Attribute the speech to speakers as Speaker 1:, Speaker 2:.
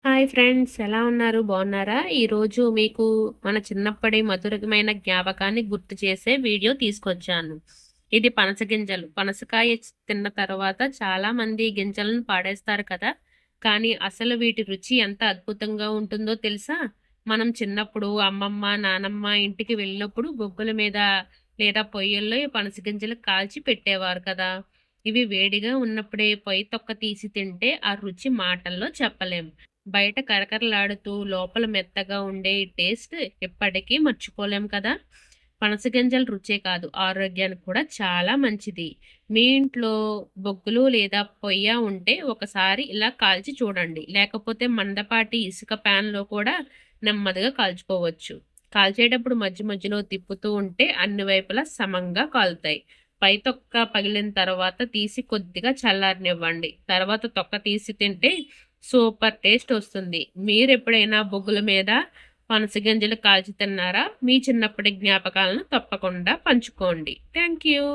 Speaker 1: Hi friends, ఎలా ఉన్నారు? బాగున్నారా? ఈరోజు మీకు మన చిన్నప్పటి మధురమైన జ్ఞాపకాన్ని గుర్తు చేసే వీడియో తీసుకొచ్చాను. ఇది పనస గింజలు. పనసకాయ తిన్న తర్వాత చాలా మంది గింజలను పాడేస్తారు కదా! కానీ అసలు వీటి రుచి ఎంత అద్భుతంగా ఉంటుందో తెలుసా? మనం చిన్నప్పుడు అమ్మమ్మ, నానమ్మ ఇంటికి వెళ్ళినప్పుడు బొగ్గుల మీద లేదా పొయ్యిల్లో ఈ పనస గింజలు కాల్చి పెట్టేవారు కదా! ఇవి వేడిగా ఉన్నప్పుడే పొయ్యి తొక్క తీసి తింటే ఆ రుచి మాటల్లో చెప్పలేం. బయట కరకరలాడుతూ లోపల మెత్తగా ఉండే ఈ టేస్ట్ ఎప్పటికీ మర్చిపోలేం కదా! పనస గింజల రుచే కాదు, ఆరోగ్యానికి కూడా చాలా మంచిది. మీ ఇంట్లో బొగ్గులు లేదా పొయ్య ఉంటే ఒకసారి ఇలా కాల్చి చూడండి. లేకపోతే మందపాటి ఇసుక ప్యాన్‌లో కూడా నెమ్మదిగా కాల్చుకోవచ్చు. కాల్చేటప్పుడు మధ్య మధ్యలో తిప్పుతూ ఉంటే అన్ని వైపులా సమంగా కాలుతాయి. పై తొక్క పగిలిన తర్వాత తీసి కొద్దిగా చల్లారనివ్వండి. తర్వాత తొక్క తీసి తింటే సూపర్ టేస్ట్ వస్తుంది. మీరెప్పుడైనా బొగ్గుల మీద పనస గింజలు కాల్చి తిన్నారా? మీ చిన్నప్పటి జ్ఞాపకాలను తప్పకుండా పంచుకోండి. Thank you.